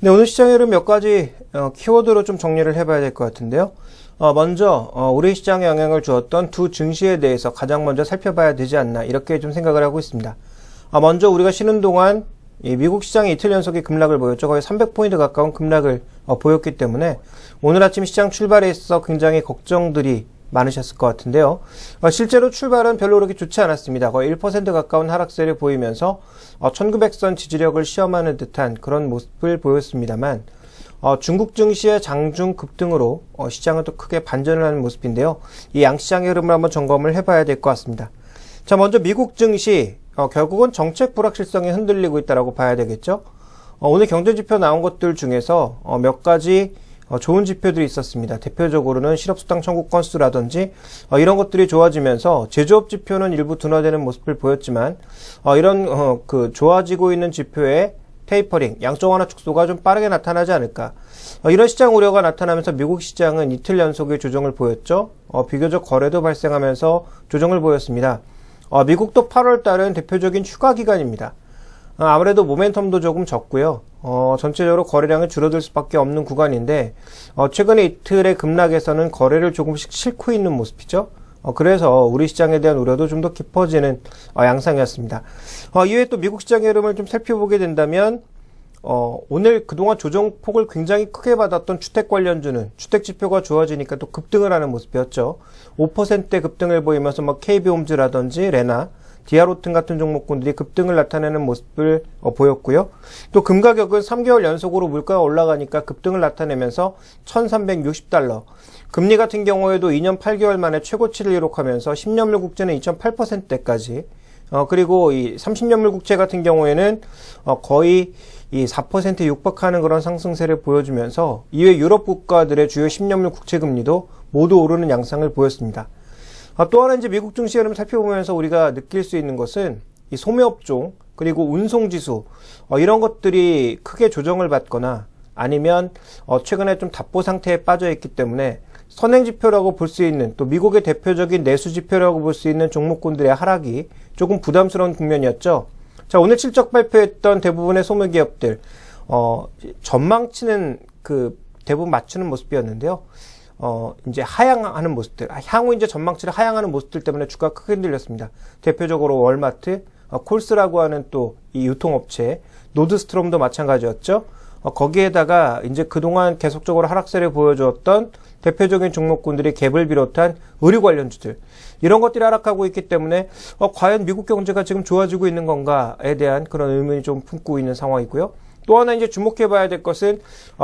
네, 오늘 시장의 흐름 몇 가지 키워드로 좀 정리를 해봐야 될 것 같은데요. 먼저 우리 시장에 영향을 주었던 두 증시에 대해서 가장 먼저 살펴봐야 되지 않나 이렇게 좀 생각을 하고 있습니다. 먼저 우리가 쉬는 동안 이 미국 시장이 이틀 연속의 급락을 보였죠. 거의 300포인트 가까운 급락을 보였기 때문에 오늘 아침 시장 출발에 있어서 굉장히 걱정들이 많으셨을 것 같은데요. 실제로 출발은 별로 그렇게 좋지 않았습니다. 거의 1% 가까운 하락세를 보이면서 1900선 지지력을 시험하는 듯한 그런 모습을 보였습니다만 중국 증시의 장중 급등으로 시장은 또 크게 반전을 하는 모습인데요. 이 양시장의 흐름을 한번 점검을 해봐야 될 것 같습니다. 자, 먼저 미국 증시 결국은 정책 불확실성이 흔들리고 있다고 봐야 되겠죠. 오늘 경제지표 나온 것들 중에서 몇 가지 좋은 지표들이 있었습니다. 대표적으로는 실업수당 청구 건수라든지 이런 것들이 좋아지면서 제조업 지표는 일부 둔화되는 모습을 보였지만 이런 좋아지고 있는 지표의 테이퍼링, 양적 완화 축소가 좀 빠르게 나타나지 않을까. 이런 시장 우려가 나타나면서 미국 시장은 이틀 연속의 조정을 보였죠. 비교적 거래도 발생하면서 조정을 보였습니다. 미국도 8월 달은 대표적인 휴가 기간입니다. 아무래도 모멘텀도 조금 적고요. 전체적으로 거래량이 줄어들 수밖에 없는 구간인데 최근에 이틀의 급락에서는 거래를 조금씩 싣고 있는 모습이죠. 그래서 우리 시장에 대한 우려도 좀 더 깊어지는 양상이었습니다. 이외에 또 미국 시장의 흐름을 좀 살펴보게 된다면 오늘 그동안 조정폭을 굉장히 크게 받았던 주택 관련주는 주택 지표가 좋아지니까 또 급등을 하는 모습이었죠. 5%대 급등을 보이면서 KB홈즈라든지 레나, 디아로튼 같은 종목군들이 급등을 나타내는 모습을 보였고요. 또 금 가격은 3개월 연속으로 물가가 올라가니까 급등을 나타내면서 1360달러. 금리 같은 경우에도 2년 8개월 만에 최고치를 기록하면서 10년물 국채는 2.8%대까지 그리고 이 30년물 국채 같은 경우에는 거의 이 4%에 육박하는 그런 상승세를 보여주면서 이외 유럽 국가들의 주요 10년물 국채 금리도 모두 오르는 양상을 보였습니다. 또 하나 이제 미국 증시 흐름을 살펴보면서 우리가 느낄 수 있는 것은 이 소매업종 그리고 운송지수 이런 것들이 크게 조정을 받거나 아니면 최근에 좀 답보 상태에 빠져 있기 때문에 선행지표라고 볼 수 있는 또 미국의 대표적인 내수지표라고 볼 수 있는 종목군들의 하락이 조금 부담스러운 국면이었죠. 자, 오늘 실적 발표했던 대부분의 소매기업들 전망치는 대부분 맞추는 모습이었는데요. 이제 하향하는 모습들, 향후 이제 전망치를 하향하는 모습들 때문에 주가가 크게 흔들렸습니다. 대표적으로 월마트, 콜스라고 하는 또 이 유통업체, 노드스트롬도 마찬가지였죠. 거기에다가 이제 그동안 계속적으로 하락세를 보여주었던 대표적인 종목군들이 갭을 비롯한 의류 관련주들, 이런 것들이 하락하고 있기 때문에 과연 미국 경제가 지금 좋아지고 있는 건가에 대한 그런 의문이 좀 품고 있는 상황이고요. 또 하나 이제 주목해봐야 될 것은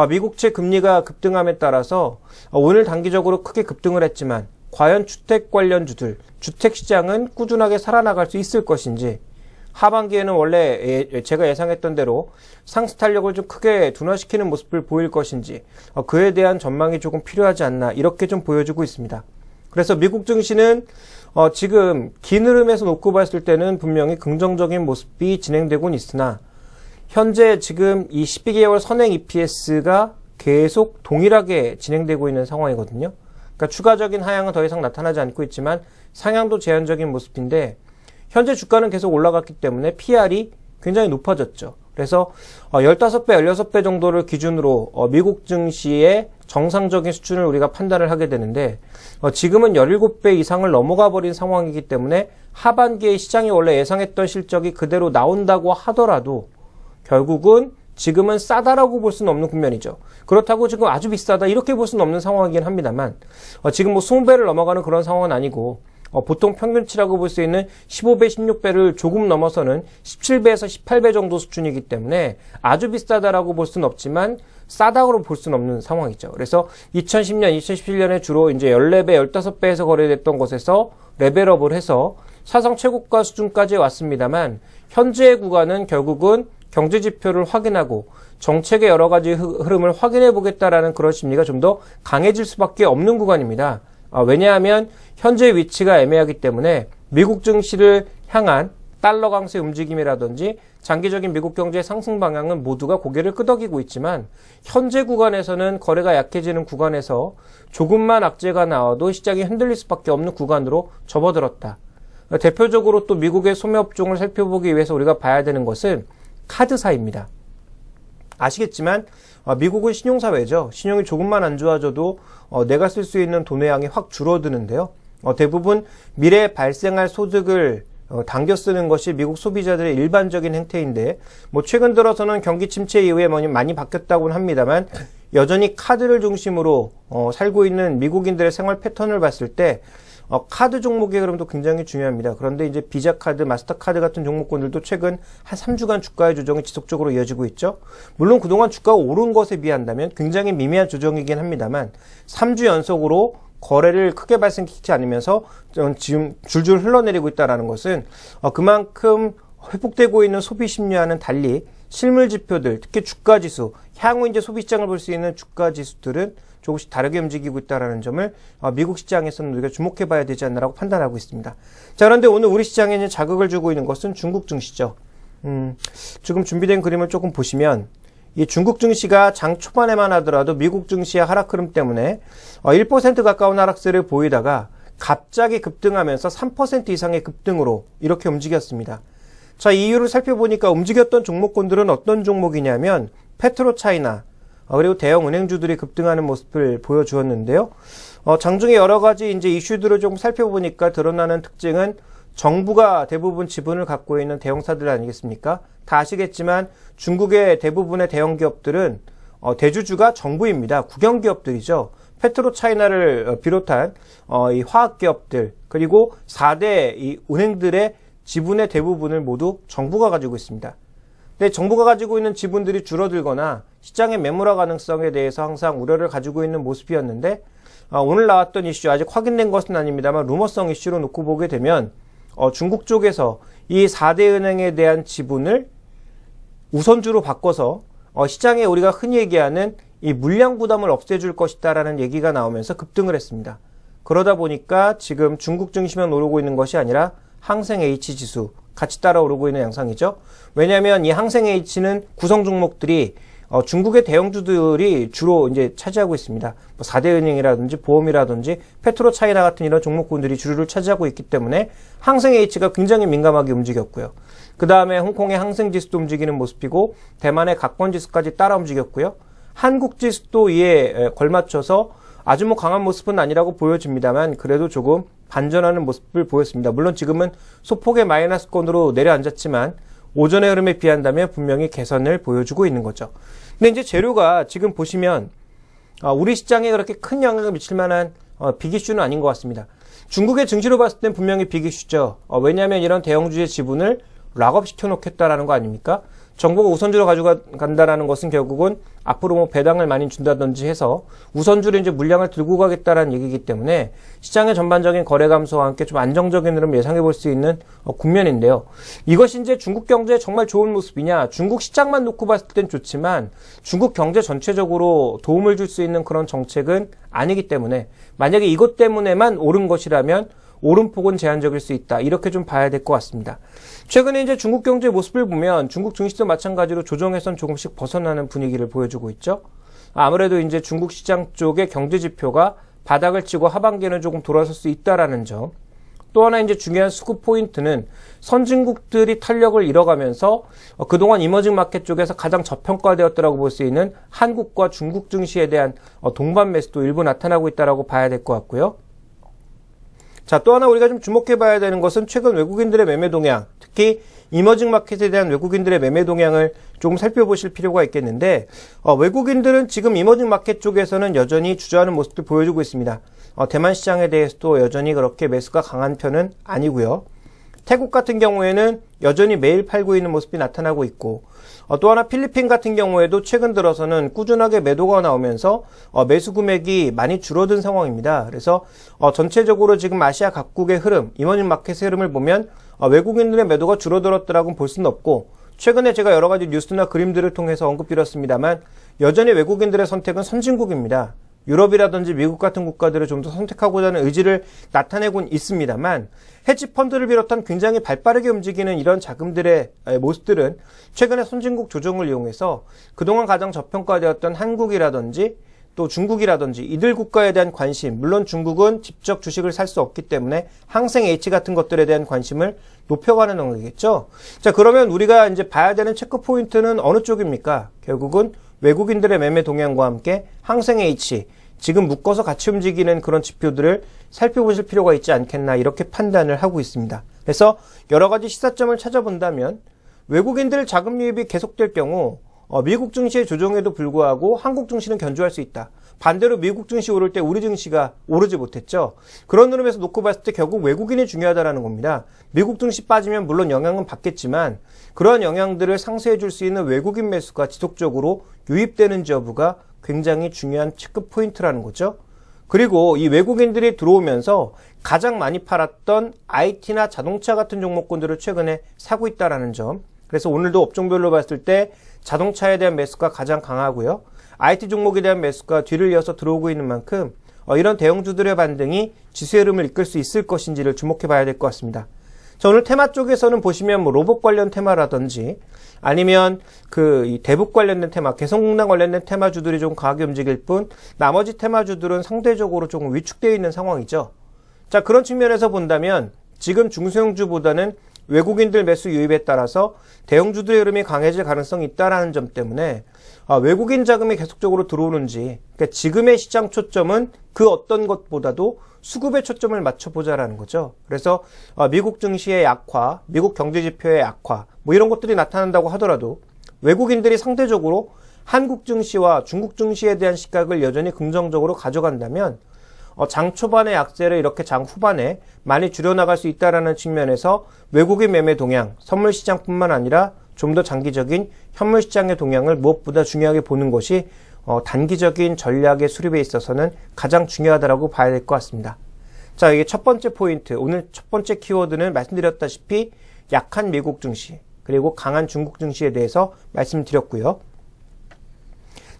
미국채 금리가 급등함에 따라서 오늘 단기적으로 크게 급등을 했지만 과연 주택 관련주들, 주택시장은 꾸준하게 살아나갈 수 있을 것인지, 하반기에는 원래 제가 예상했던 대로 상승 탄력을 좀 크게 둔화시키는 모습을 보일 것인지 그에 대한 전망이 조금 필요하지 않나 이렇게 좀 보여주고 있습니다. 그래서 미국 증시는 지금 긴 흐름에서 놓고 봤을 때는 분명히 긍정적인 모습이 진행되고는 있으나 현재 지금 이 12개월 선행 EPS가 계속 동일하게 진행되고 있는 상황이거든요. 그러니까 추가적인 하향은 더 이상 나타나지 않고 있지만 상향도 제한적인 모습인데 현재 주가는 계속 올라갔기 때문에 PR이 굉장히 높아졌죠. 그래서 15배, 16배 정도를 기준으로 미국 증시의 정상적인 수준을 우리가 판단을 하게 되는데 지금은 17배 이상을 넘어가 버린 상황이기 때문에 하반기에 시장이 원래 예상했던 실적이 그대로 나온다고 하더라도 결국은 지금은 싸다라고 볼 수는 없는 국면이죠. 그렇다고 지금 아주 비싸다 이렇게 볼 수는 없는 상황이긴 합니다만 지금 뭐 20배를 넘어가는 그런 상황은 아니고 보통 평균치라고 볼 수 있는 15배, 16배를 조금 넘어서는 17배에서 18배 정도 수준이기 때문에 아주 비싸다라고 볼 수는 없지만 싸다고 볼 수는 없는 상황이죠. 그래서 2010년, 2017년에 주로 이제 14배, 15배에서 거래됐던 곳에서 레벨업을 해서 사상 최고가 수준까지 왔습니다만 현재의 구간은 결국은 경제지표를 확인하고 정책의 여러 가지 흐름을 확인해 보겠다라는 그런 심리가 좀 더 강해질 수밖에 없는 구간입니다. 왜냐하면 현재 위치가 애매하기 때문에 미국 증시를 향한 달러 강세 움직임이라든지 장기적인 미국 경제의 상승 방향은 모두가 고개를 끄덕이고 있지만 현재 구간에서는 거래가 약해지는 구간에서 조금만 악재가 나와도 시장이 흔들릴 수밖에 없는 구간으로 접어들었다. 대표적으로 또 미국의 소매업종을 살펴보기 위해서 우리가 봐야 되는 것은 카드사입니다. 아시겠지만 미국은 신용사회죠. 신용이 조금만 안 좋아져도 내가 쓸 수 있는 돈의 양이 확 줄어드는데요. 대부분 미래에 발생할 소득을 당겨 쓰는 것이 미국 소비자들의 일반적인 행태인데, 뭐 최근 들어서는 경기 침체 이후에 많이 바뀌었다고는 합니다만, 여전히 카드를 중심으로 살고 있는 미국인들의 생활 패턴을 봤을 때 카드 종목의 흐름도 굉장히 중요합니다. 그런데 이제 비자 카드, 마스터카드 같은 종목군들도 최근 한 3주간 주가의 조정이 지속적으로 이어지고 있죠. 물론 그동안 주가가 오른 것에 비한다면 굉장히 미미한 조정이긴 합니다만 3주 연속으로 거래를 크게 발생시키지 않으면서 지금 줄줄 흘러내리고 있다는 것은 그만큼 회복되고 있는 소비 심리와는 달리 실물 지표들, 특히 주가 지수, 향후 이제 소비 시장을 볼 수 있는 주가 지수들은 조금씩 다르게 움직이고 있다는 점을 미국 시장에서는 우리가 주목해 봐야 되지 않나라고 판단하고 있습니다. 자, 그런데 오늘 우리 시장에 이제 자극을 주고 있는 것은 중국 증시죠. 지금 준비된 그림을 조금 보시면 이 중국 증시가 장 초반에만 하더라도 미국 증시의 하락 흐름 때문에 1% 가까운 하락세를 보이다가 갑자기 급등하면서 3% 이상의 급등으로 이렇게 움직였습니다. 자, 이 이유를 살펴보니까 움직였던 종목군들은 어떤 종목이냐면 페트로차이나 그리고 대형 은행주들이 급등하는 모습을 보여주었는데요. 장중에 여러 가지 이제 이슈들을 좀 살펴보니까 드러나는 특징은 정부가 대부분 지분을 갖고 있는 대형사들 아니겠습니까? 다 아시겠지만 중국의 대부분의 대형 기업들은 대주주가 정부입니다. 국영기업들이죠. 페트로차이나를 비롯한 이 화학기업들 그리고 4대 이 은행들의 지분의 대부분을 모두 정부가 가지고 있습니다. 근데 정부가 가지고 있는 지분들이 줄어들거나 시장의 매물화 가능성에 대해서 항상 우려를 가지고 있는 모습이었는데 오늘 나왔던 이슈 아직 확인된 것은 아닙니다만 루머성 이슈로 놓고 보게 되면 중국 쪽에서 이 4대 은행에 대한 지분을 우선주로 바꿔서 시장에 우리가 흔히 얘기하는 이 물량 부담을 없애줄 것이다라는 얘기가 나오면서 급등을 했습니다. 그러다 보니까 지금 중국 증시만 오르고 있는 것이 아니라 항생 H지수 같이 따라 오르고 있는 양상이죠. 왜냐하면 이 항생 H는 구성 종목들이 중국의 대형주들이 주로 이제 차지하고 있습니다. 뭐 4대 은행이라든지 보험이라든지 페트로차이나 같은 이런 종목군들이 주류를 차지하고 있기 때문에 항생 H가 굉장히 민감하게 움직였고요. 그 다음에 홍콩의 항생 지수도 움직이는 모습이고 대만의 각권 지수까지 따라 움직였고요. 한국 지수도 이에 걸맞춰서 아주 뭐 강한 모습은 아니라고 보여집니다만 그래도 조금 반전하는 모습을 보였습니다. 물론 지금은 소폭의 마이너스권으로 내려앉았지만 오전의 흐름에 비한다면 분명히 개선을 보여주고 있는 거죠. 근데 이제 재료가 지금 보시면 우리 시장에 그렇게 큰 영향을 미칠 만한 빅이슈는 아닌 것 같습니다. 중국의 증시로 봤을 땐 분명히 빅이슈죠. 왜냐하면 이런 대형주의 지분을 락업 시켜놓겠다라는 거 아닙니까? 정부가 우선주로 가져간다라는 것은 결국은 앞으로 뭐 배당을 많이 준다든지 해서 우선주로 이제 물량을 들고 가겠다라는 얘기이기 때문에 시장의 전반적인 거래 감소와 함께 좀 안정적인 흐름 예상해 볼 수 있는 국면인데요. 이것이 이제 중국 경제에 정말 좋은 모습이냐? 중국 시장만 놓고 봤을 땐 좋지만 중국 경제 전체적으로 도움을 줄 수 있는 그런 정책은 아니기 때문에 만약에 이것 때문에만 오른 것이라면 오름폭은 제한적일 수 있다. 이렇게 좀 봐야 될 것 같습니다. 최근에 이제 중국 경제의 모습을 보면 중국 증시도 마찬가지로 조정에선 조금씩 벗어나는 분위기를 보여주고 있죠. 아무래도 이제 중국 시장 쪽의 경제 지표가 바닥을 치고 하반기에는 조금 돌아설 수 있다라는 점. 또 하나 이제 중요한 수급 포인트는 선진국들이 탄력을 잃어가면서 그동안 이머징 마켓 쪽에서 가장 저평가되었다라고 볼 수 있는 한국과 중국 증시에 대한 동반 매수도 일부 나타나고 있다라고 봐야 될 것 같고요. 자, 또 하나 우리가 좀 주목해 봐야 되는 것은 최근 외국인들의 매매 동향, 특히 이머징 마켓에 대한 외국인들의 매매 동향을 조금 살펴보실 필요가 있겠는데 외국인들은 지금 이머징 마켓 쪽에서는 여전히 주저하는 모습도 보여주고 있습니다. 대만 시장에 대해서도 여전히 그렇게 매수가 강한 편은 아니고요. 태국 같은 경우에는 여전히 매일 팔고 있는 모습이 나타나고 있고 또 하나 필리핀 같은 경우에도 최근 들어서는 꾸준하게 매도가 나오면서 매수 금액이 많이 줄어든 상황입니다. 그래서 전체적으로 지금 아시아 각국의 흐름, 이머징 마켓의 흐름을 보면 외국인들의 매도가 줄어들었더라고는 볼 수는 없고 최근에 제가 여러 가지 뉴스나 그림들을 통해서 언급드렸습니다만 여전히 외국인들의 선택은 선진국입니다. 유럽이라든지 미국 같은 국가들을 좀 더 선택하고자 하는 의지를 나타내곤 있습니다만 헤지펀드를 비롯한 굉장히 발빠르게 움직이는 이런 자금들의 모습들은 최근에 선진국 조정을 이용해서 그동안 가장 저평가되었던 한국이라든지 또 중국이라든지 이들 국가에 대한 관심, 물론 중국은 직접 주식을 살 수 없기 때문에 항생 H 같은 것들에 대한 관심을 높여가는 거겠죠. 자, 그러면 우리가 이제 봐야 되는 체크 포인트는 어느 쪽입니까? 결국은 외국인들의 매매 동향과 함께 항생 H, 지금 묶어서 같이 움직이는 그런 지표들을 살펴보실 필요가 있지 않겠나 이렇게 판단을 하고 있습니다. 그래서 여러 가지 시사점을 찾아본다면 외국인들 자금 유입이 계속될 경우 미국 증시의 조정에도 불구하고 한국 증시는 견조할 수 있다. 반대로 미국 증시 오를 때 우리 증시가 오르지 못했죠. 그런 흐름에서 놓고 봤을 때 결국 외국인이 중요하다는 겁니다. 미국 증시 빠지면 물론 영향은 받겠지만 그러한 영향들을 상쇄해 줄 수 있는 외국인 매수가 지속적으로 유입되는지 여부가 굉장히 중요한 체크 포인트라는 거죠. 그리고 이 외국인들이 들어오면서 가장 많이 팔았던 IT나 자동차 같은 종목군들을 최근에 사고 있다는 점. 그래서 오늘도 업종별로 봤을 때 자동차에 대한 매수가 가장 강하고요. IT 종목에 대한 매수가 뒤를 이어서 들어오고 있는 만큼 이런 대형주들의 반등이 지수 흐름을 이끌 수 있을 것인지를 주목해 봐야 될 것 같습니다. 자, 오늘 테마 쪽에서는 보시면 로봇 관련 테마라든지 아니면 이 대북 관련된 테마, 개성공단 관련된 테마주들이 좀 강하게 움직일 뿐 나머지 테마주들은 상대적으로 조금 위축되어 있는 상황이죠. 자, 그런 측면에서 본다면 지금 중소형주보다는 외국인들 매수 유입에 따라서 대형주들의 흐름이 강해질 가능성이 있다는 점 때문에 외국인 자금이 계속적으로 들어오는지, 그러니까 지금의 시장 초점은 그 어떤 것보다도 수급에 초점을 맞춰보자라는 거죠. 그래서 미국 증시의 약화, 미국 경제지표의 약화, 이런 것들이 나타난다고 하더라도 외국인들이 상대적으로 한국 증시와 중국 증시에 대한 시각을 여전히 긍정적으로 가져간다면 장 초반의 약세를 이렇게 장 후반에 많이 줄여나갈 수 있다는 측면에서 외국인 매매 동향, 선물 시장뿐만 아니라 좀 더 장기적인 현물 시장의 동향을 무엇보다 중요하게 보는 것이 단기적인 전략의 수립에 있어서는 가장 중요하다고 봐야 될 것 같습니다. 자, 이게 첫 번째 포인트, 오늘 첫 번째 키워드는 말씀드렸다시피 약한 미국 증시, 그리고 강한 중국 증시에 대해서 말씀드렸고요.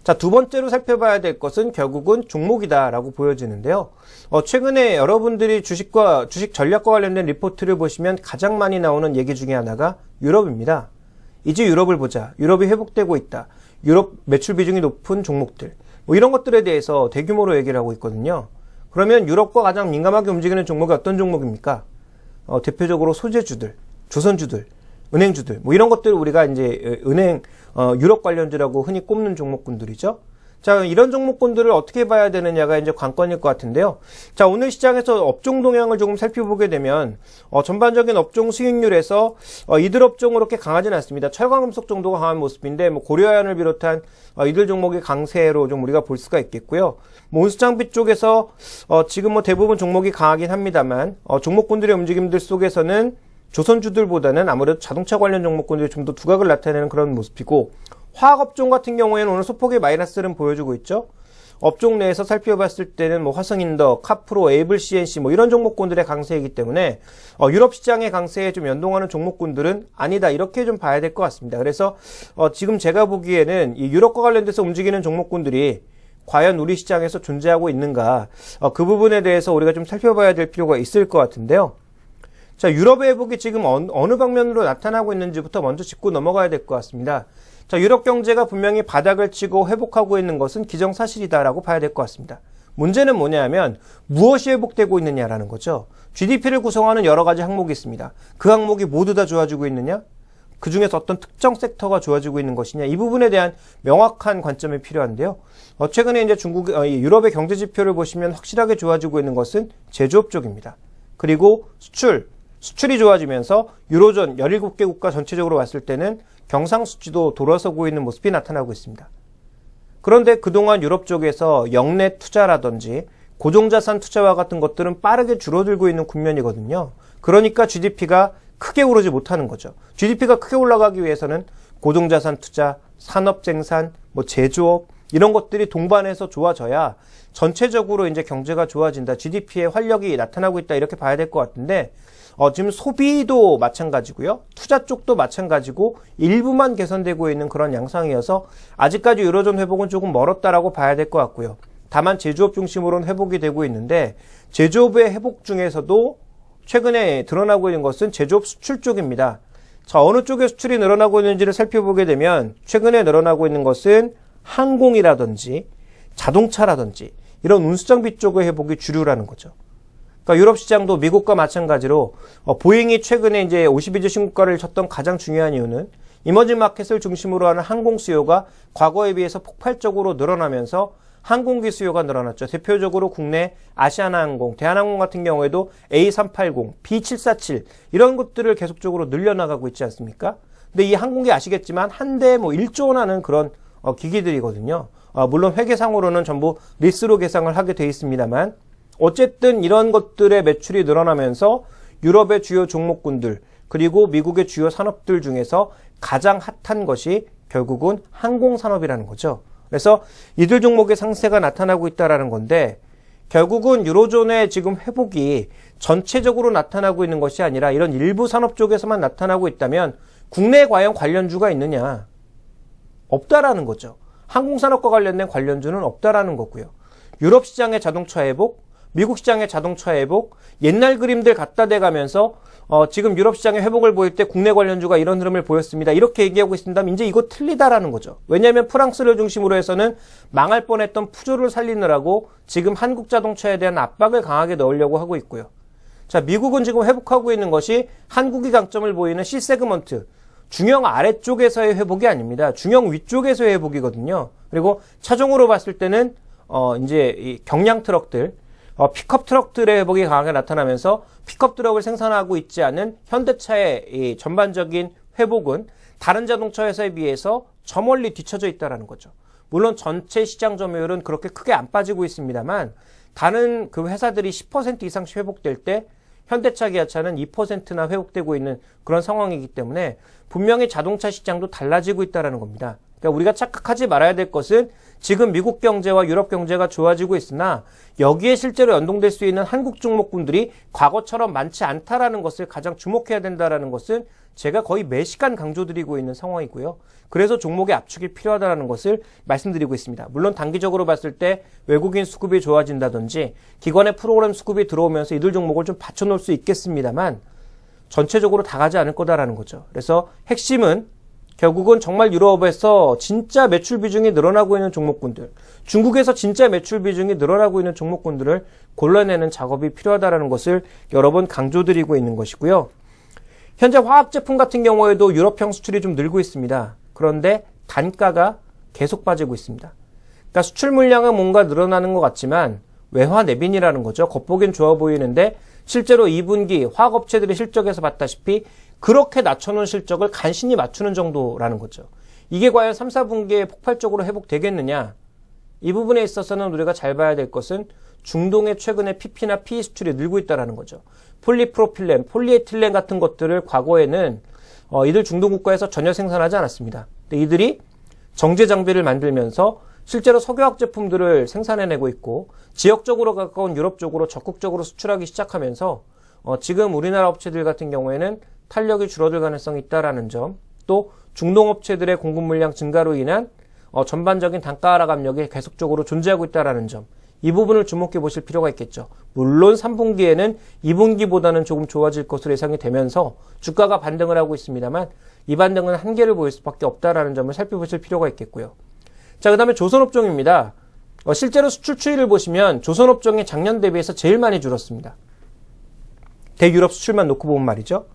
자, 두 번째로 살펴봐야 될 것은 결국은 종목이다라고 보여지는데요. 최근에 여러분들이 주식 전략과 관련된 리포트를 보시면 가장 많이 나오는 얘기 중에 하나가 유럽입니다. 이제 유럽을 보자. 유럽이 회복되고 있다. 유럽 매출 비중이 높은 종목들. 이런 것들에 대해서 대규모로 얘기를 하고 있거든요. 그러면 유럽과 가장 민감하게 움직이는 종목이 어떤 종목입니까? 대표적으로 소재주들, 조선주들, 은행주들, 이런 것들을 우리가 이제 유럽 관련주라고 흔히 꼽는 종목군들이죠. 자, 이런 종목군들을 어떻게 봐야 되느냐가 이제 관건일 것 같은데요. 자, 오늘 시장에서 업종 동향을 조금 살펴보게 되면, 전반적인 업종 수익률에서, 이들 업종은 그렇게 강하진 않습니다. 철강금속 정도가 강한 모습인데, 고려아연을 비롯한, 이들 종목의 강세로 좀 우리가 볼 수가 있겠고요. 온수장비 쪽에서, 지금 대부분 종목이 강하긴 합니다만, 종목군들의 움직임들 속에서는 조선주들보다는 아무래도 자동차 관련 종목군들이 좀 더 두각을 나타내는 그런 모습이고, 화학업종 같은 경우에는 오늘 소폭의 마이너스를 보여주고 있죠. 업종 내에서 살펴봤을 때는 화성인더, 카프로, 에이블 CNC 이런 종목군들의 강세이기 때문에 유럽 시장의 강세에 좀 연동하는 종목군들은 아니다 이렇게 좀 봐야 될 것 같습니다. 그래서 지금 제가 보기에는 이 유럽과 관련돼서 움직이는 종목군들이 과연 우리 시장에서 존재하고 있는가 그 부분에 대해서 우리가 좀 살펴봐야 될 필요가 있을 것 같은데요. 자, 유럽의 회복이 지금 어느 방면으로 나타나고 있는지부터 먼저 짚고 넘어가야 될 것 같습니다. 자, 유럽 경제가 분명히 바닥을 치고 회복하고 있는 것은 기정사실이다라고 봐야 될 것 같습니다. 문제는 뭐냐면 무엇이 회복되고 있느냐라는 거죠. GDP를 구성하는 여러 가지 항목이 있습니다. 그 항목이 모두 다 좋아지고 있느냐? 그 중에서 어떤 특정 섹터가 좋아지고 있는 것이냐? 이 부분에 대한 명확한 관점이 필요한데요. 최근에 이제 유럽의 경제 지표를 보시면 확실하게 좋아지고 있는 것은 제조업 쪽입니다. 그리고 수출이 좋아지면서 유로존 17개 국가 전체적으로 봤을 때는 경상수지도 돌아서고 있는 모습이 나타나고 있습니다. 그런데 그동안 유럽 쪽에서 역내 투자라든지 고정자산 투자와 같은 것들은 빠르게 줄어들고 있는 국면이거든요. 그러니까 GDP가 크게 오르지 못하는 거죠. GDP가 크게 올라가기 위해서는 고정자산 투자, 산업생산, 제조업 이런 것들이 동반해서 좋아져야 전체적으로 이제 경제가 좋아진다. GDP의 활력이 나타나고 있다. 이렇게 봐야 될 것 같은데 지금 소비도 마찬가지고요. 투자 쪽도 마찬가지고 일부만 개선되고 있는 그런 양상이어서 아직까지 유로존 회복은 조금 멀었다라고 봐야 될 것 같고요. 다만 제조업 중심으로는 회복이 되고 있는데 제조업의 회복 중에서도 최근에 드러나고 있는 것은 제조업 수출 쪽입니다. 자, 어느 쪽에 수출이 늘어나고 있는지를 살펴보게 되면 최근에 늘어나고 있는 것은 항공이라든지 자동차라든지 이런 운수장비 쪽의 회복이 주류라는 거죠. 그러니까 유럽 시장도 미국과 마찬가지로 보잉이 최근에 이제 52주 신고가를 쳤던 가장 중요한 이유는 이머징 마켓을 중심으로 하는 항공 수요가 과거에 비해서 폭발적으로 늘어나면서 항공기 수요가 늘어났죠. 대표적으로 국내 아시아나항공, 대한항공 같은 경우에도 A380, B747 이런 것들을 계속적으로 늘려나가고 있지 않습니까? 근데 이 항공기 아시겠지만 한 대에 뭐 1조 원 하는 그런 기기들이거든요. 물론 회계상으로는 전부 리스로 계상을 하게 돼 있습니다만 어쨌든 이런 것들의 매출이 늘어나면서 유럽의 주요 종목군들 그리고 미국의 주요 산업들 중에서 가장 핫한 것이 결국은 항공산업이라는 거죠. 그래서 이들 종목의 상세가 나타나고 있다는 건데 결국은 유로존의 지금 회복이 전체적으로 나타나고 있는 것이 아니라 이런 일부 산업 쪽에서만 나타나고 있다면 국내에 과연 관련주가 있느냐? 없다라는 거죠. 항공산업과 관련된 관련주는 없다라는 거고요. 유럽 시장의 자동차 회복, 미국 시장의 자동차 회복, 옛날 그림들 갖다 대가면서 지금 유럽 시장의 회복을 보일 때 국내 관련주가 이런 흐름을 보였습니다. 이렇게 얘기하고 있습니다면 이제 이거 틀리다라는 거죠. 왜냐하면 프랑스를 중심으로 해서는 망할 뻔했던 푸조를 살리느라고 지금 한국 자동차에 대한 압박을 강하게 넣으려고 하고 있고요. 자, 미국은 지금 회복하고 있는 것이 한국이 강점을 보이는 C세그먼트, 중형 아래쪽에서의 회복이 아닙니다. 중형 위쪽에서의 회복이거든요. 그리고 차종으로 봤을 때는 이제 이 경량 트럭들, 픽업 트럭들의 회복이 강하게 나타나면서 픽업 트럭을 생산하고 있지 않은 현대차의 이 전반적인 회복은 다른 자동차 회사에 비해서 저 멀리 뒤쳐져 있다는 거죠. 물론 전체 시장 점유율은 그렇게 크게 안 빠지고 있습니다만 다른 그 회사들이 10% 이상씩 회복될 때 현대차, 기아차는 2%나 회복되고 있는 그런 상황이기 때문에 분명히 자동차 시장도 달라지고 있다는 겁니다. 그러니까 우리가 착각하지 말아야 될 것은 지금 미국 경제와 유럽 경제가 좋아지고 있으나 여기에 실제로 연동될 수 있는 한국 종목군들이 과거처럼 많지 않다라는 것을 가장 주목해야 된다는 것은 제가 거의 매 시간 강조드리고 있는 상황이고요. 그래서 종목의 압축이 필요하다는 것을 말씀드리고 있습니다. 물론 단기적으로 봤을 때 외국인 수급이 좋아진다든지 기관의 프로그램 수급이 들어오면서 이들 종목을 좀 받쳐놓을 수 있겠습니다만 전체적으로 다 가지 않을 거다라는 거죠. 그래서 핵심은 결국은 정말 유럽에서 진짜 매출 비중이 늘어나고 있는 종목군들, 중국에서 진짜 매출 비중이 늘어나고 있는 종목군들을 골라내는 작업이 필요하다는 것을 여러 번 강조드리고 있는 것이고요. 현재 화학 제품 같은 경우에도 유럽형 수출이 좀 늘고 있습니다. 그런데 단가가 계속 빠지고 있습니다. 그러니까 수출 물량은 뭔가 늘어나는 것 같지만 외화 내빈이라는 거죠. 겉보기엔 좋아 보이는데 실제로 2분기 화학업체들의 실적에서 봤다시피 그렇게 낮춰놓은 실적을 간신히 맞추는 정도라는 거죠. 이게 과연 3, 4분기에 폭발적으로 회복되겠느냐? 이 부분에 있어서는 우리가 잘 봐야 될 것은 중동의 최근에 PP나 PE 수출이 늘고 있다는 거죠. 폴리프로필렌, 폴리에틸렌 같은 것들을 과거에는 이들 중동 국가에서 전혀 생산하지 않았습니다. 근데 이들이 정제 장비를 만들면서 실제로 석유화학 제품들을 생산해내고 있고 지역적으로 가까운 유럽 쪽으로 적극적으로 수출하기 시작하면서 지금 우리나라 업체들 같은 경우에는 탄력이 줄어들 가능성이 있다라는 점, 또 중동 업체들의 공급 물량 증가로 인한 전반적인 단가 하락 압력이 계속적으로 존재하고 있다라는 점, 이 부분을 주목해 보실 필요가 있겠죠. 물론 3분기에는 2분기보다는 조금 좋아질 것으로 예상이 되면서 주가가 반등을 하고 있습니다만 이 반등은 한계를 보일 수밖에 없다라는 점을 살펴보실 필요가 있겠고요. 자, 그 다음에 조선업종입니다. 실제로 수출 추이를 보시면 조선업종이 작년 대비해서 제일 많이 줄었습니다. 대유럽 수출만 놓고 보면 말이죠.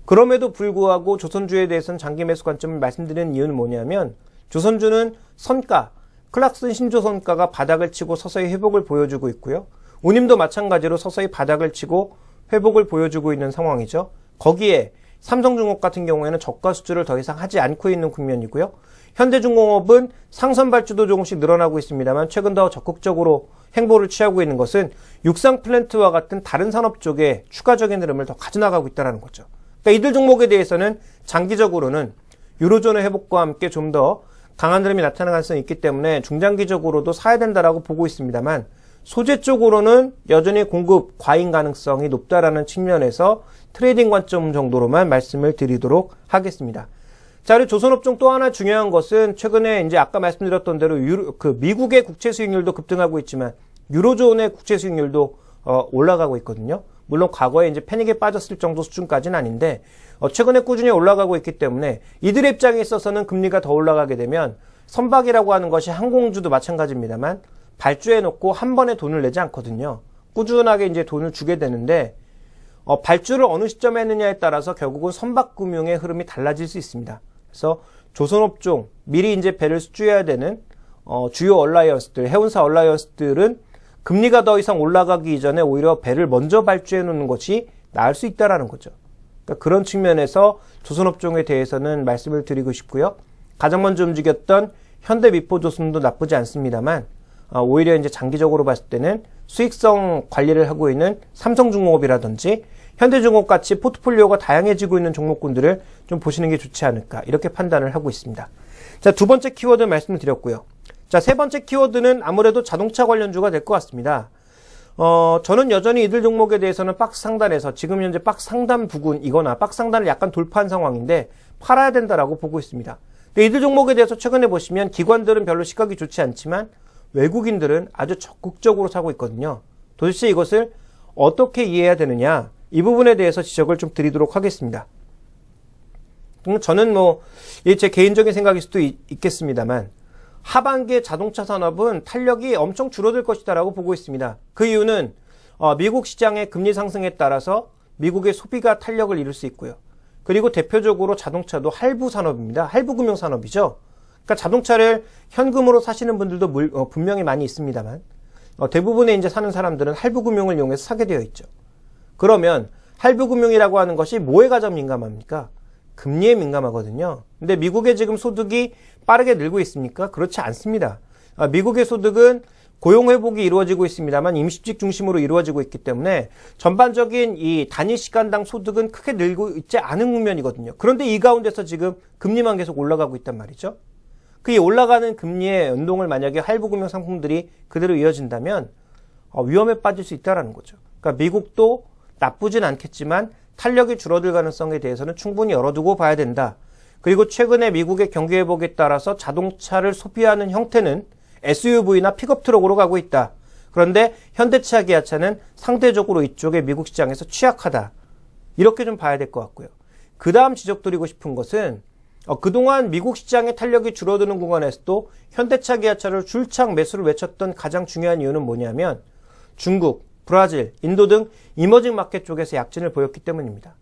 그럼에도 불구하고 조선주에 대해서는 장기 매수 관점을 말씀드리는 이유는 뭐냐면 조선주는 선가, 클락슨 신조선가가 바닥을 치고 서서히 회복을 보여주고 있고요. 운임도 마찬가지로 서서히 바닥을 치고 회복을 보여주고 있는 상황이죠. 거기에 삼성중공업 같은 경우에는 저가 수주를 더 이상 하지 않고 있는 국면이고요. 현대중공업은 상선 발주도 조금씩 늘어나고 있습니다만 최근 더 적극적으로 행보를 취하고 있는 것은 육상 플랜트와 같은 다른 산업 쪽에 추가적인 흐름을 더 가져나가고 있다는 거죠. 그러니까 이들 종목에 대해서는 장기적으로는 유로존의 회복과 함께 좀 더 강한 흐름이 나타날 가능성이 있기 때문에 중장기적으로도 사야 된다라고 보고 있습니다만 소재 쪽으로는 여전히 공급 과잉 가능성이 높다라는 측면에서 트레이딩 관점 정도로만 말씀을 드리도록 하겠습니다. 자, 그리고 조선업종 또 하나 중요한 것은 최근에 이제 아까 말씀드렸던 대로 미국의 국채 수익률도 급등하고 있지만 유로존의 국채 수익률도 올라가고 있거든요. 물론 과거에 이제 패닉에 빠졌을 정도 수준까지는 아닌데 최근에 꾸준히 올라가고 있기 때문에 이들의 입장에 있어서는 금리가 더 올라가게 되면 선박이라고 하는 것이 항공주도 마찬가지입니다만 발주해 놓고 한 번에 돈을 내지 않거든요. 꾸준하게 이제 돈을 주게 되는데 발주를 어느 시점에 했느냐에 따라서 결국은 선박금융의 흐름이 달라질 수 있습니다. 그래서 조선업종 미리 이제 배를 수주해야 되는 주요 얼라이언스들, 해운사 얼라이언스들은 금리가 더 이상 올라가기 이전에 오히려 배를 먼저 발주해 놓는 것이 나을 수 있다라는 거죠. 그러니까 그런 측면에서 조선업종에 대해서는 말씀을 드리고 싶고요. 가장 먼저 움직였던 현대미포조선도 나쁘지 않습니다만 오히려 이제 장기적으로 봤을 때는 수익성 관리를 하고 있는 삼성중공업이라든지 현대중공업 같이 포트폴리오가 다양해지고 있는 종목군들을 좀 보시는 게 좋지 않을까 이렇게 판단을 하고 있습니다. 자, 두 번째 키워드 말씀을 드렸고요. 자, 세 번째 키워드는 아무래도 자동차 관련주가 될 것 같습니다. 저는 여전히 이들 종목에 대해서는 박스 상단에서 지금 현재 박스 상단 부근이거나 박스 상단을 약간 돌파한 상황인데 팔아야 된다라고 보고 있습니다. 근데 이들 종목에 대해서 최근에 보시면 기관들은 별로 시각이 좋지 않지만 외국인들은 아주 적극적으로 사고 있거든요. 도대체 이것을 어떻게 이해해야 되느냐, 이 부분에 대해서 지적을 좀 드리도록 하겠습니다. 저는 제 개인적인 생각일 수도 있겠습니다만 하반기에 자동차 산업은 탄력이 엄청 줄어들 것이다라고 보고 있습니다. 그 이유는 미국 시장의 금리 상승에 따라서 미국의 소비가 탄력을 이룰 수 있고요. 그리고 대표적으로 자동차도 할부 산업입니다. 할부 금융 산업이죠. 그러니까 자동차를 현금으로 사시는 분들도 분명히 많이 있습니다만 대부분의 이제 사는 사람들은 할부 금융을 이용해서 사게 되어 있죠. 그러면 할부 금융이라고 하는 것이 뭐에 가장 민감합니까? 금리에 민감하거든요. 근데 미국의 지금 소득이 빠르게 늘고 있습니까? 그렇지 않습니다. 미국의 소득은 고용 회복이 이루어지고 있습니다만 임시직 중심으로 이루어지고 있기 때문에 전반적인 이 단위 시간당 소득은 크게 늘고 있지 않은 국면이거든요. 그런데 이 가운데서 지금 금리만 계속 올라가고 있단 말이죠. 그 올라가는 금리의 연동을 만약에 할부금융 상품들이 그대로 이어진다면 위험에 빠질 수 있다는 거죠. 그러니까 미국도 나쁘진 않겠지만 탄력이 줄어들 가능성에 대해서는 충분히 열어두고 봐야 된다. 그리고 최근에 미국의 경기 회복에 따라서 자동차를 소비하는 형태는 SUV나 픽업 트럭으로 가고 있다. 그런데 현대차, 기아차는 상대적으로 이쪽에 미국 시장에서 취약하다. 이렇게 좀 봐야 될 것 같고요. 그 다음 지적드리고 싶은 것은 그동안 미국 시장의 탄력이 줄어드는 구간에서도 현대차, 기아차를 줄창 매수를 외쳤던 가장 중요한 이유는 뭐냐면 중국, 브라질, 인도 등 이머징 마켓 쪽에서 약진을 보였기 때문입니다.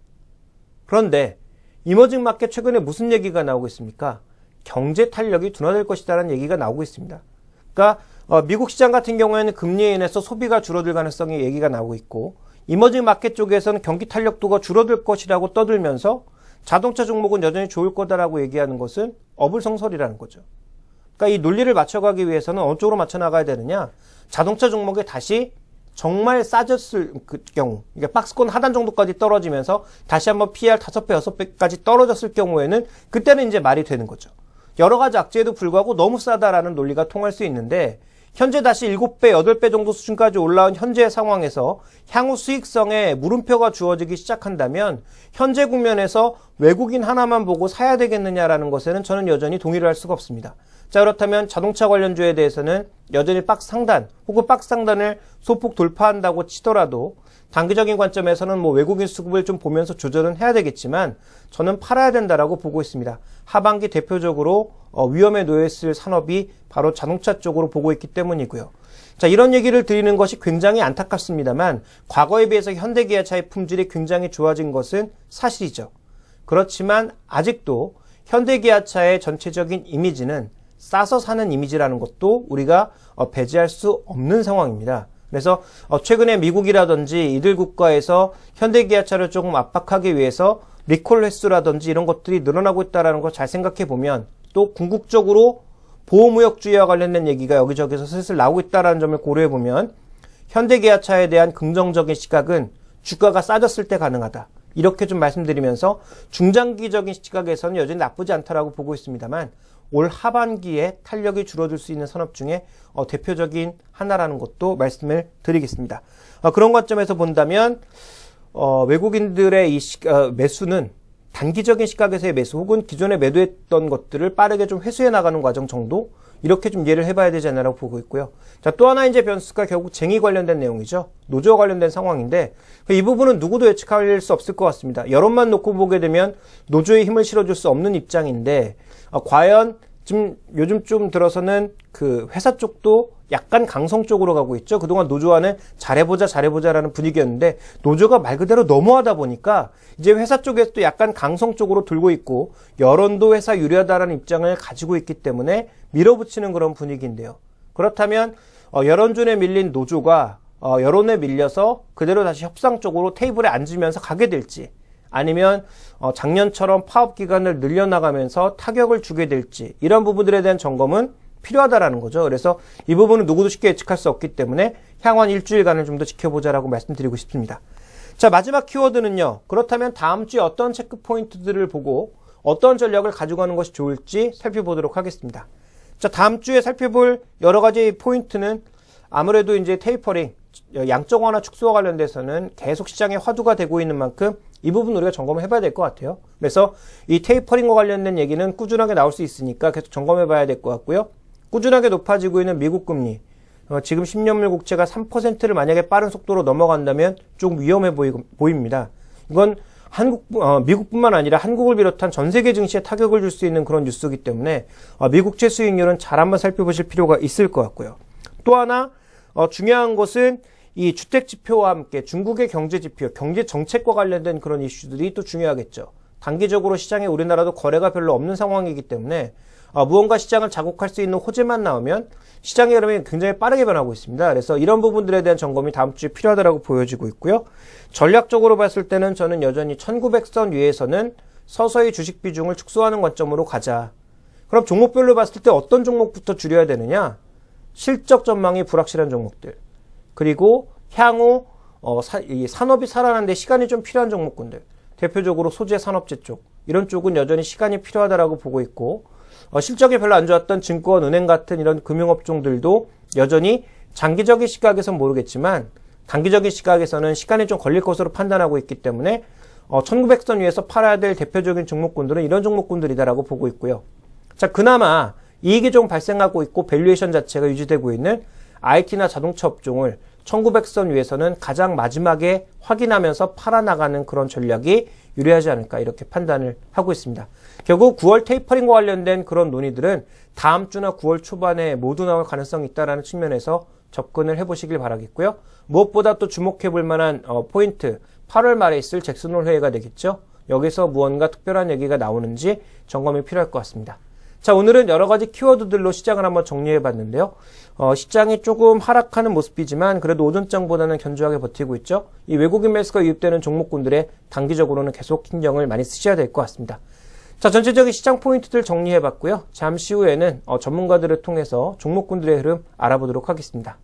그런데 이머징 마켓 최근에 무슨 얘기가 나오고 있습니까? 경제 탄력이 둔화될 것이다라는 얘기가 나오고 있습니다. 그러니까 미국 시장 같은 경우에는 금리에 인해서 소비가 줄어들 가능성의 얘기가 나오고 있고 이머징 마켓 쪽에서는 경기 탄력도가 줄어들 것이라고 떠들면서 자동차 종목은 여전히 좋을 거다라고 얘기하는 것은 어불성설이라는 거죠. 그러니까 이 논리를 맞춰가기 위해서는 어느 쪽으로 맞춰 나가야 되느냐? 자동차 종목에 다시 정말 싸졌을 경우, 그러니까 박스권 하단 정도까지 떨어지면서 다시 한번 PR 5배, 6배까지 떨어졌을 경우에는 그때는 이제 말이 되는 거죠. 여러 가지 악재에도 불구하고 너무 싸다라는 논리가 통할 수 있는데 현재 다시 7배, 8배 정도 수준까지 올라온 현재 상황에서 향후 수익성에 물음표가 주어지기 시작한다면 현재 국면에서 외국인 하나만 보고 사야 되겠느냐라는 것에는 저는 여전히 동의를 할 수가 없습니다. 자, 그렇다면 자동차 관련주에 대해서는 여전히 박스 상단 혹은 박스 상단을 소폭 돌파한다고 치더라도 단기적인 관점에서는 외국인 수급을 좀 보면서 조절은 해야 되겠지만 저는 팔아야 된다라고 보고 있습니다. 하반기 대표적으로 위험에 놓여있을 산업이 바로 자동차 쪽으로 보고 있기 때문이고요. 자, 이런 얘기를 드리는 것이 굉장히 안타깝습니다만 과거에 비해서 현대기아차의 품질이 굉장히 좋아진 것은 사실이죠. 그렇지만 아직도 현대기아차의 전체적인 이미지는 싸서 사는 이미지라는 것도 우리가 배제할 수 없는 상황입니다. 그래서 최근에 미국이라든지 이들 국가에서 현대기아차를 조금 압박하기 위해서 리콜 횟수라든지 이런 것들이 늘어나고 있다는 걸 잘 생각해 보면 또 궁극적으로 보호무역주의와 관련된 얘기가 여기저기서 슬슬 나오고 있다는 점을 고려해 보면 현대기아차에 대한 긍정적인 시각은 주가가 싸졌을 때 가능하다. 이렇게 좀 말씀드리면서 중장기적인 시각에서는 여전히 나쁘지 않다라고 보고 있습니다만 올 하반기에 탄력이 줄어들 수 있는 산업 중에 대표적인 하나라는 것도 말씀을 드리겠습니다. 그런 관점에서 본다면 외국인들의 이 매수는 단기적인 시각에서의 매수 혹은 기존에 매도했던 것들을 빠르게 좀 회수해 나가는 과정 정도 이렇게 좀 이해를 해봐야 되지 않나라고 보고 있고요. 자, 또 하나 이제 변수가 결국 쟁의 관련된 내용이죠. 노조와 관련된 상황인데 이 부분은 누구도 예측할 수 없을 것 같습니다. 여론만 놓고 보게 되면 노조에 힘을 실어줄 수 없는 입장인데 과연 지금 요즘 좀 들어서는 그 회사 쪽도 약간 강성 쪽으로 가고 있죠. 그동안 노조와는 잘해보자라는 분위기였는데 노조가 말 그대로 너무하다 보니까 이제 회사 쪽에서도 약간 강성 쪽으로 돌고 있고 여론도 회사 유리하다라는 입장을 가지고 있기 때문에 밀어붙이는 그런 분위기인데요. 그렇다면 여론전에 밀린 노조가 여론에 밀려서 그대로 다시 협상 쪽으로 테이블에 앉으면서 가게 될지 아니면 작년처럼 파업 기간을 늘려나가면서 타격을 주게 될지 이런 부분들에 대한 점검은 필요하다라는 거죠. 그래서 이 부분은 누구도 쉽게 예측할 수 없기 때문에 향후 일주일간을 좀 더 지켜보자라고 말씀드리고 싶습니다. 자, 마지막 키워드는요. 그렇다면 다음 주에 어떤 체크 포인트들을 보고 어떤 전략을 가져가는 것이 좋을지 살펴보도록 하겠습니다. 자, 다음 주에 살펴볼 여러 가지 포인트는 아무래도 이제 테이퍼링, 양적 완화 축소와 관련돼서는 계속 시장에 화두가 되고 있는 만큼 이 부분 우리가 점검을 해봐야 될 것 같아요. 그래서 이 테이퍼링과 관련된 얘기는 꾸준하게 나올 수 있으니까 계속 점검해봐야 될 것 같고요. 꾸준하게 높아지고 있는 미국 금리, 지금 10년물 국채가 3%를 만약에 빠른 속도로 넘어간다면 좀 위험해 보입니다. 이건 미국뿐만 아니라 한국을 비롯한 전 세계 증시에 타격을 줄 수 있는 그런 뉴스이기 때문에 미국채 수익률은 잘 한번 살펴보실 필요가 있을 것 같고요. 또 하나 중요한 것은 이 주택 지표와 함께 중국의 경제 지표, 경제 정책과 관련된 그런 이슈들이 또 중요하겠죠. 단기적으로 시장에 우리나라도 거래가 별로 없는 상황이기 때문에 무언가 시장을 자극할 수 있는 호재만 나오면 시장의 흐름이 굉장히 빠르게 변하고 있습니다. 그래서 이런 부분들에 대한 점검이 다음 주에 필요하다고 보여지고 있고요. 전략적으로 봤을 때는 저는 여전히 1900선 위에서는 서서히 주식 비중을 축소하는 관점으로 가자. 그럼 종목별로 봤을 때 어떤 종목부터 줄여야 되느냐? 실적 전망이 불확실한 종목들. 그리고 향후 이 산업이 살아나는 데 시간이 좀 필요한 종목군들. 대표적으로 소재 산업재 쪽. 이런 쪽은 여전히 시간이 필요하다라고 보고 있고 실적이 별로 안 좋았던 증권, 은행 같은 이런 금융업종들도 여전히 장기적인 시각에서는 모르겠지만 단기적인 시각에서는 시간이 좀 걸릴 것으로 판단하고 있기 때문에 1900선 위에서 팔아야 될 대표적인 종목군들은 이런 종목군들이다라고 보고 있고요. 자, 그나마 이익이 좀 발생하고 있고 밸류에이션 자체가 유지되고 있는 IT나 자동차 업종을 1900선 위에서는 가장 마지막에 확인하면서 팔아나가는 그런 전략이 유리하지 않을까 이렇게 판단을 하고 있습니다. 결국 9월 테이퍼링과 관련된 그런 논의들은 다음 주나 9월 초반에 모두 나올 가능성이 있다는 측면에서 접근을 해보시길 바라겠고요. 무엇보다 또 주목해볼 만한 포인트 8월 말에 있을 잭슨홀 회의가 되겠죠. 여기서 무언가 특별한 얘기가 나오는지 점검이 필요할 것 같습니다. 자, 오늘은 여러 가지 키워드들로 시장을 한번 정리해 봤는데요. 시장이 조금 하락하는 모습이지만 그래도 오전장보다는 견조하게 버티고 있죠. 이 외국인 매수가 유입되는 종목군들의 단기적으로는 계속 신경을 많이 쓰셔야 될 것 같습니다. 자, 전체적인 시장 포인트들 정리해 봤고요. 잠시 후에는 전문가들을 통해서 종목군들의 흐름 알아보도록 하겠습니다.